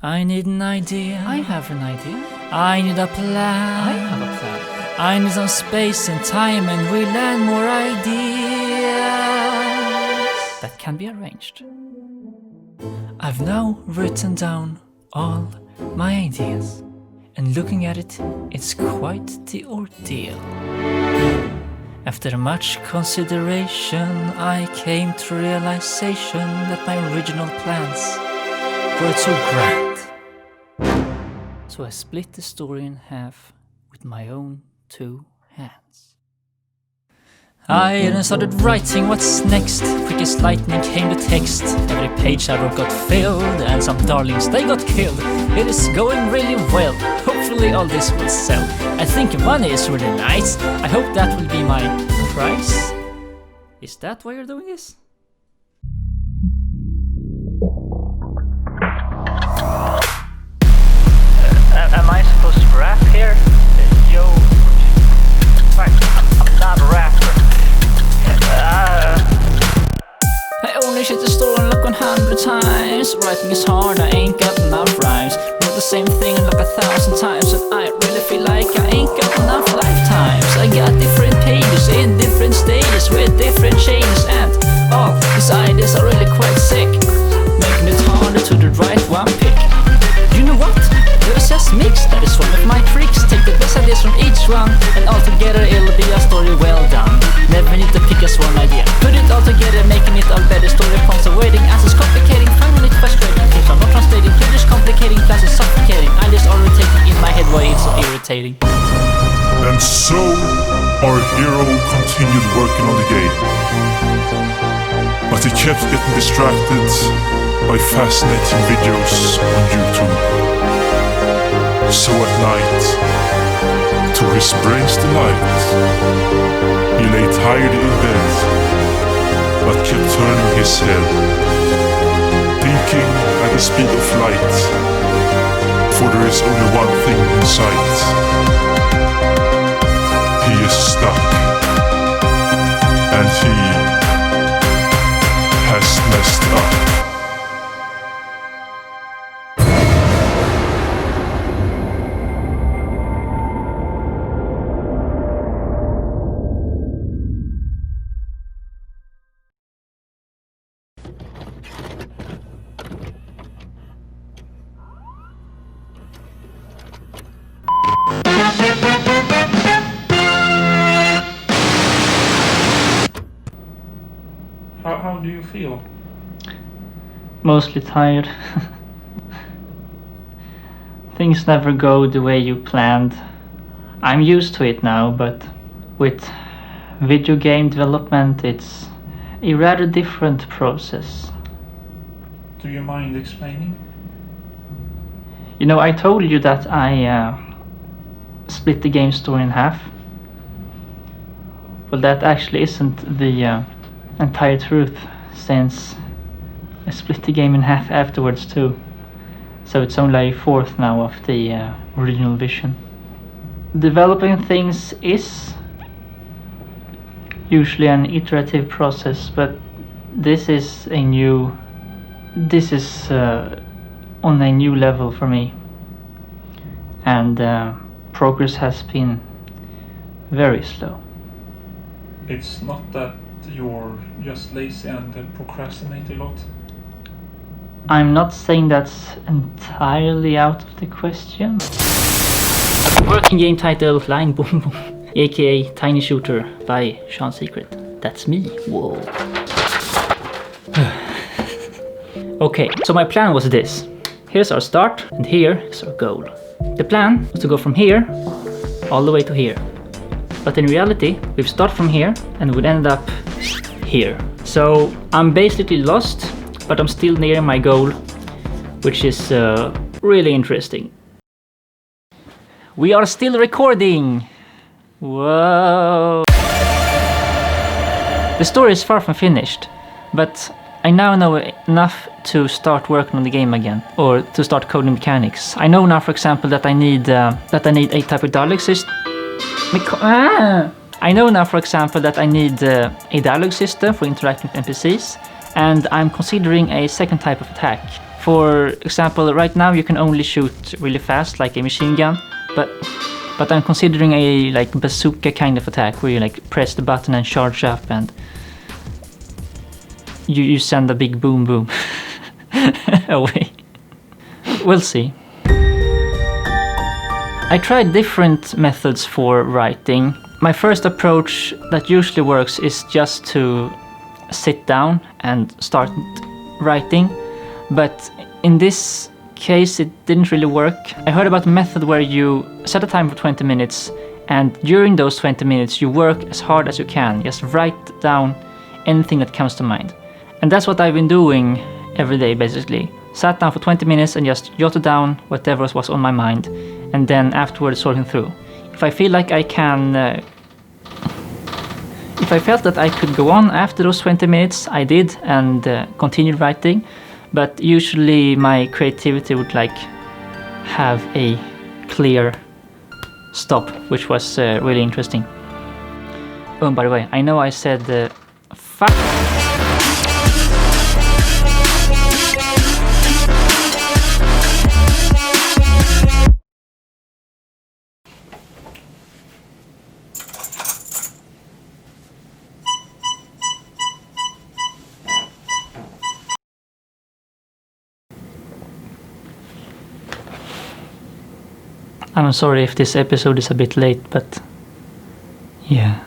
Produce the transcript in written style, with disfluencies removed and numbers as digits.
I need an idea. I have an idea. I need a plan. I have a plan. I need some space and time, and we'll add more ideas That can be arranged. I've now written down all my ideas, and looking at it, it's quite the ordeal. After much consideration, I came to realization that my original plans were too grand. So I split the story in half with my own 2 hands. I then started writing what's next. Quick as lightning came the text. Every page I wrote got filled, and some darlings, they got killed. It is going really well. Hopefully all this will sell. I think money is really nice. I hope that will be my price. Is that why you're doing this? Am I supposed to rap here? Yo, I'm not a rapper. I only shit the story like 100 times. Writing is hard, I ain't got enough rhymes. Wrote the same thing like 1,000 times, and I really feel like I ain't got enough lifetimes. I got different pages in different stages with different changes, and all these ideas are really quite sick, making it harder to the right one pick. You know what? There's just mix, that is one of my tricks. Take the best ideas from each one, and all together it'll be a story well done. Never need to pick just one idea. Put it all together, making it all better. Story points are waiting, answers complicating, finding it frustrating. Things are not translating, you're just complicating, plans are suffocating. Ideas are rotating in my head, why it's so irritating. And so, our hero continued working on the game. But he kept getting distracted by fascinating videos on YouTube. So at night, to his brain's delight, he lay tired in bed, but kept turning his head, thinking at the speed of light, for there is only one thing in sight. He is stuck, and he has messed up. How do you feel? Mostly tired. Things never go the way you planned. I'm used to it now, but with video game development it's a rather different process. Do you mind explaining? You know, I told you that I split the game story in half. Well, that actually isn't the entire truth, since I split the game in half afterwards too. So it's only a fourth now of the original vision. Developing things is usually an iterative process, but this is on a new level for me, and progress has been very slow. It's not that you're just lazy and procrastinate a lot? I'm not saying that's entirely out of the question. Working game title Flying Boom Boom, aka Tiny Shooter by SeanSecret. That's me. Whoa. Okay, so my plan was this. Here's our start, and here is our goal. The plan was to go from here all the way to here. But in reality, we've started from here and we'd end up here. So I'm basically lost, but I'm still near my goal, which is really interesting. We are still recording! Whoa! The story is far from finished, but I now know enough to start working on the game again, or to start coding mechanics. I know now, for example, that I need a type of dialogue system. I know now, for example, that I need a dialogue system for interacting with NPCs, and I'm considering a second type of attack For example, right now you can only shoot really fast, like a machine gun, but I'm considering a like bazooka kind of attack where you like press the button and charge up and you send a big boom boom away. We'll see. I tried different methods for writing. My first approach that usually works is just to sit down and start writing, but in this case it didn't really work. I heard about a method where you set a time for 20 minutes and during those 20 minutes you work as hard as you can, just write down anything that comes to mind. And that's what I've been doing every day basically. Sat down for 20 minutes and just jotted down whatever was on my mind and then afterwards sorting through. If I feel like I can if I felt that I could go on after those 20 minutes, I did and continued writing, but usually my creativity would like have a clear stop, which was really interesting. Oh, and by the way, I know I said fuck. I'm sorry if this episode is a bit late, but yeah.